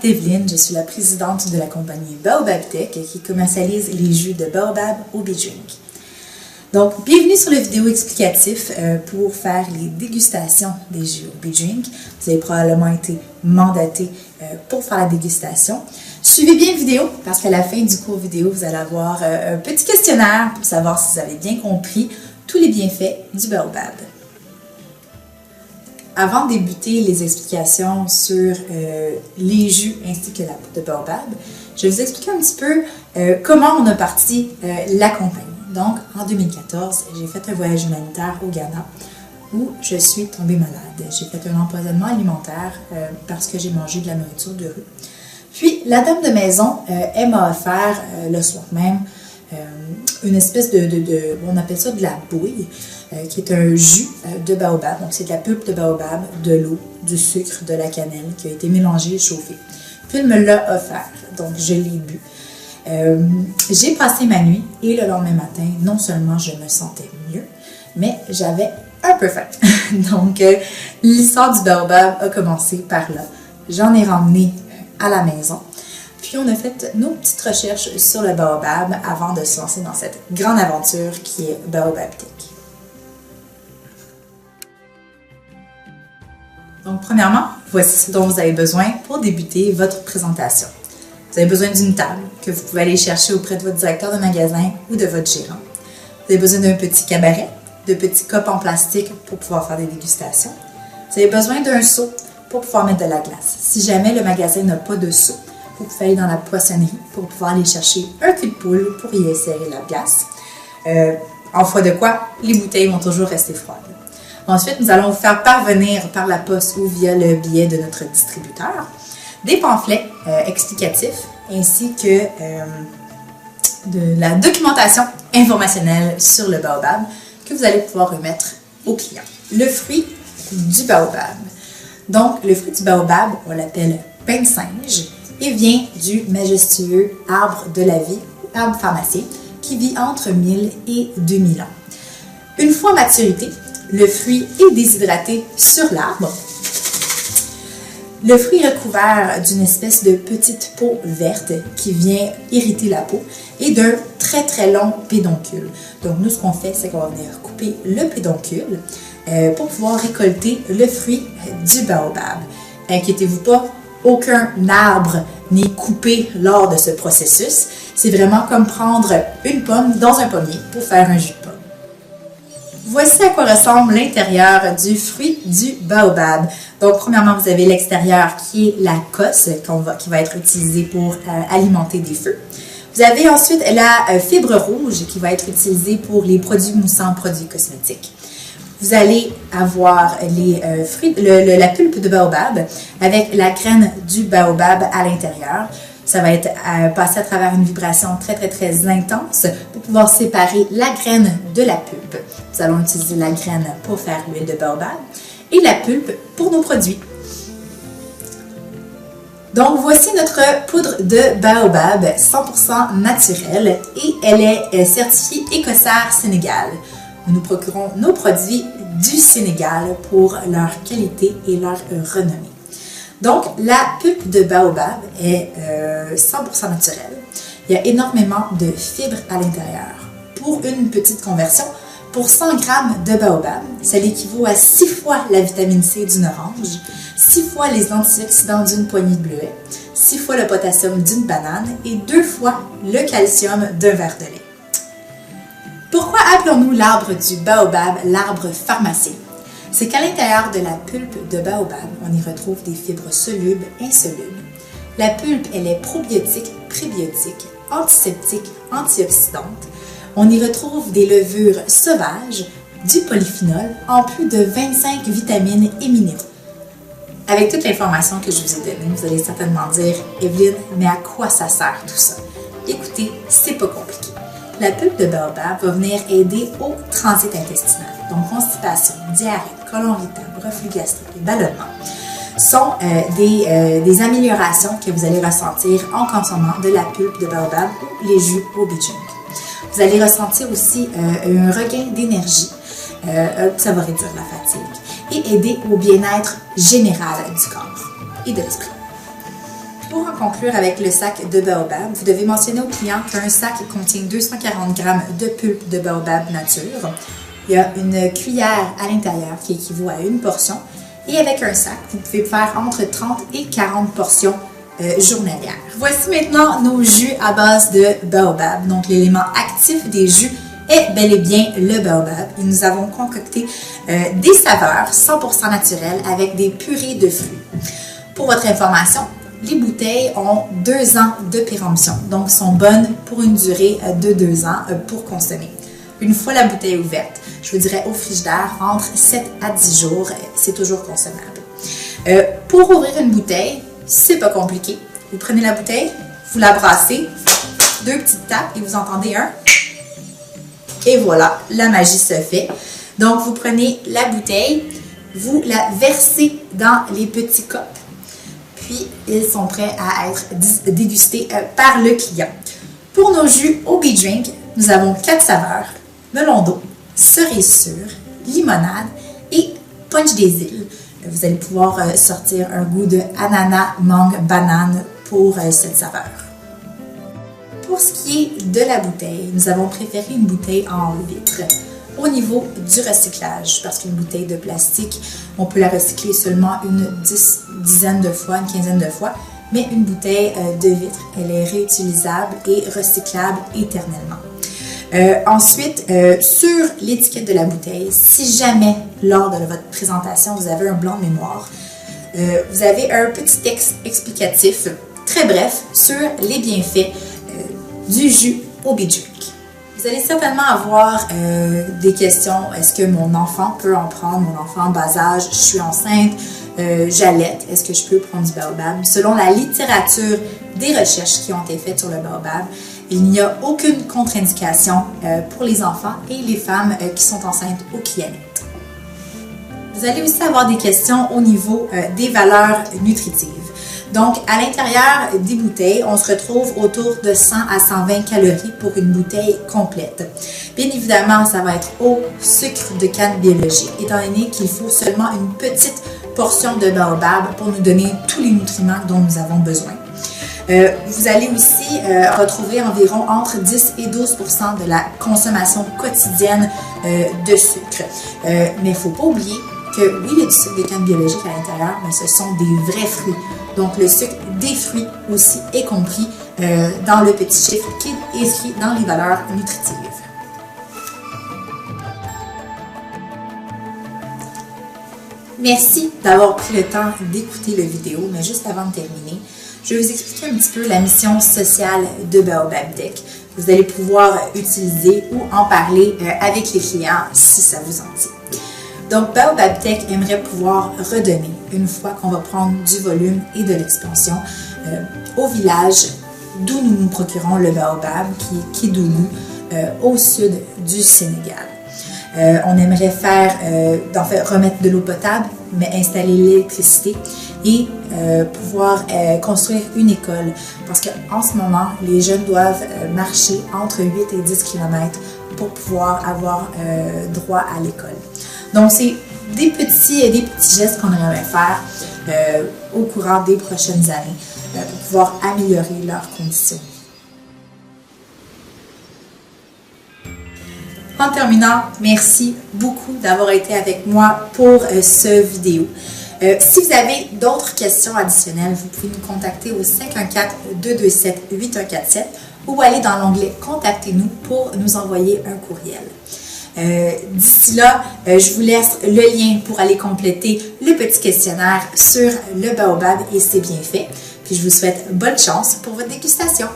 est Evelyne, je suis la présidente de la compagnie Baobab Tech qui commercialise les jus de Baobab OB-Drink. Donc, bienvenue sur le vidéo explicatif pour faire les dégustations des jus OB-Drink. Vous avez probablement été mandaté pour faire la dégustation. Suivez bien la vidéo parce qu'à la fin du cours vidéo, vous allez avoir un petit questionnaire pour savoir si vous avez bien compris tous les bienfaits du Baobab. Avant de débuter les explications sur les jus ainsi que la poudre de Baobab, je vais vous expliquer un petit peu comment on a parti la compagnie. Donc, en 2014, j'ai fait un voyage humanitaire au Ghana où je suis tombée malade. J'ai fait un empoisonnement alimentaire parce que j'ai mangé de la nourriture de rue. Puis, la dame de maison, elle m'a offert le soir même une espèce on appelle ça de la bouille, qui est un jus de baobab. Donc, c'est de la pulpe de baobab, de l'eau, du sucre, de la cannelle qui a été mélangée et chauffée. Puis, elle me l'a offert. Donc, je l'ai bu. J'ai passé ma nuit et le lendemain matin, non seulement je me sentais mieux, mais j'avais un peu faim. Donc, l'histoire du baobab a commencé par là. J'en ai ramené à la maison. Puis, on a fait nos petites recherches sur le baobab avant de se lancer dans cette grande aventure qui est Baobab Tech. Donc, premièrement, voici ce dont vous avez besoin pour débuter votre présentation. Vous avez besoin d'une table que vous pouvez aller chercher auprès de votre directeur de magasin ou de votre gérant. Vous avez besoin d'un petit cabaret, de petits copes en plastique pour pouvoir faire des dégustations. Vous avez besoin d'un seau pour pouvoir mettre de la glace. Si jamais le magasin n'a pas de seau, vous pouvez aller dans la poissonnerie pour pouvoir aller chercher un cul de poule pour y insérer la glace. En foi de quoi, les bouteilles vont toujours rester froides. Ensuite, nous allons vous faire parvenir par la poste ou via le billet de notre distributeur des pamphlets explicatifs ainsi que de la documentation informationnelle sur le baobab que vous allez pouvoir remettre aux clients. Le fruit du baobab. Donc, le fruit du baobab, on l'appelle pain de singe et vient du majestueux arbre de la vie, arbre pharmacé, qui vit entre 1000 et 2000 ans. Une fois à maturité, le fruit est déshydraté sur l'arbre. Le fruit est recouvert d'une espèce de petite peau verte qui vient irriter la peau et d'un très très long pédoncule. Donc nous, ce qu'on fait, c'est qu'on va venir couper le pédoncule pour pouvoir récolter le fruit du baobab. Inquiétez-vous pas, aucun arbre n'est coupé lors de ce processus. C'est vraiment comme prendre une pomme dans un pommier pour faire un jus de pomme. Voici à quoi ressemble l'intérieur du fruit du baobab. Donc, premièrement, vous avez l'extérieur qui est la cosse qui va être utilisée pour alimenter des feux. Vous avez ensuite la fibre rouge qui va être utilisée pour les produits moussants, produits cosmétiques. Vous allez avoir la pulpe de baobab avec la graine du baobab à l'intérieur. Ça va être passé à travers une vibration très, très, très intense pour pouvoir séparer la graine de la pulpe. Nous allons utiliser la graine pour faire l'huile de baobab et la pulpe pour nos produits. Donc, voici notre poudre de baobab 100% naturelle et elle est certifiée Écossaire Sénégal. Nous procurons nos produits du Sénégal pour leur qualité et leur renommée. Donc, la pulpe de baobab est 100% naturelle. Il y a énormément de fibres à l'intérieur. Pour une petite conversion, pour 100 g de baobab, ça l'équivaut à 6 fois la vitamine C d'une orange, 6 fois les antioxydants d'une poignée de bleuets, 6 fois le potassium d'une banane et 2 fois le calcium d'un verre de lait. Pourquoi appelons-nous l'arbre du baobab l'arbre pharmacé? C'est qu'à l'intérieur de la pulpe de baobab, on y retrouve des fibres solubles, insolubles. La pulpe, elle est probiotique, prébiotique, antiseptique, antioxydante. On y retrouve des levures sauvages, du polyphénol, en plus de 25 vitamines et minéraux. Avec toute l'information que je vous ai donnée, vous allez certainement dire « Evelyne, mais à quoi ça sert tout ça? » Écoutez, c'est pas compliqué. La pulpe de baobab va venir aider au transit intestinal. Donc, constipation, diarrhée, côlon irritable, reflux gastrique et ballonnement sont des améliorations que vous allez ressentir en consommant de la pulpe de baobab ou les jus OB-Drink. Vous allez ressentir aussi un regain d'énergie, ça va réduire la fatigue et aider au bien-être général du corps et de l'esprit. Pour conclure avec le sac de baobab, vous devez mentionner au client qu'un sac contient 240 g de pulpe de baobab nature. Il y a une cuillère à l'intérieur qui équivaut à une portion. Et avec un sac, vous pouvez faire entre 30 et 40 portions journalières. Voici maintenant nos jus à base de baobab. Donc l'élément actif des jus est bel et bien le baobab. Et nous avons concocté des saveurs 100% naturelles avec des purées de fruits. Pour votre information, les bouteilles ont 2 ans de péremption, donc sont bonnes pour une durée de 2 ans pour consommer. Une fois la bouteille ouverte, je vous dirais au frigidaire, entre 7 à 10 jours, c'est toujours consommable. Pour ouvrir une bouteille, c'est pas compliqué. Vous prenez la bouteille, vous la brassez, 2 petites tapes et vous entendez un. Et voilà, la magie se fait. Donc, vous prenez la bouteille, vous la versez dans les petits copes, puis ils sont prêts à être dégustés par le client. Pour nos jus OB Drink, nous avons 4 saveurs: melon d'eau, cerise sûre, limonade et punch des îles. Vous allez pouvoir sortir un goût de ananas, mangue, banane pour cette saveur. Pour ce qui est de la bouteille, nous avons préféré une bouteille en vitre au niveau du recyclage, parce qu'une bouteille de plastique, on peut la recycler seulement une dizaine de fois, une quinzaine de fois, mais une bouteille de vitre, elle est réutilisable et recyclable éternellement. Ensuite, sur l'étiquette de la bouteille, si jamais lors de votre présentation vous avez un blanc de mémoire, vous avez un petit texte explicatif très bref sur les bienfaits du jus OB Drink. Vous allez certainement avoir des questions. Est-ce que mon enfant peut en prendre? Mon enfant en bas âge, je suis enceinte, j'allaite, est-ce que je peux prendre du baobab? Selon la littérature des recherches qui ont été faites sur le baobab, il n'y a aucune contre-indication pour les enfants et les femmes qui sont enceintes ou qui allaitent. Vous allez aussi avoir des questions au niveau des valeurs nutritives. Donc, à l'intérieur des bouteilles, on se retrouve autour de 100 à 120 calories pour une bouteille complète. Bien évidemment, ça va être au sucre de canne biologique, étant donné qu'il faut seulement une petite portion de baobab pour nous donner tous les nutriments dont nous avons besoin. Vous allez aussi retrouver environ entre 10 et 12% de la consommation quotidienne de sucre. Mais il ne faut pas oublier que oui, il y a du sucre de canne biologique à l'intérieur, mais ce sont des vrais fruits. Donc, le sucre des fruits aussi est compris dans le petit chiffre qui est écrit dans les valeurs nutritives. Merci d'avoir pris le temps d'écouter la vidéo, mais juste avant de terminer, je vais vous expliquer un petit peu la mission sociale de Baobab Tech. Vous allez pouvoir utiliser ou en parler avec les clients si ça vous en dit. Donc, Baobab Tech aimerait pouvoir redonner, une fois qu'on va prendre du volume et de l'expansion, au village d'où nous nous procurons le baobab, qui est Kédougou, au sud du Sénégal. On aimerait faire, remettre de l'eau potable, mais installer l'électricité et pouvoir construire une école. Parce qu'en ce moment, les jeunes doivent marcher entre 8 et 10 km pour pouvoir avoir droit à l'école. Donc, c'est des petits gestes qu'on aimerait faire au courant des prochaines années pour pouvoir améliorer leurs conditions. En terminant, merci beaucoup d'avoir été avec moi pour cette vidéo. Si vous avez d'autres questions additionnelles, vous pouvez nous contacter au 514-227-8147 ou aller dans l'onglet « Contactez-nous » pour nous envoyer un courriel. D'ici là, je vous laisse le lien pour aller compléter le petit questionnaire sur le baobab et ses bienfaits. Puis je vous souhaite bonne chance pour votre dégustation.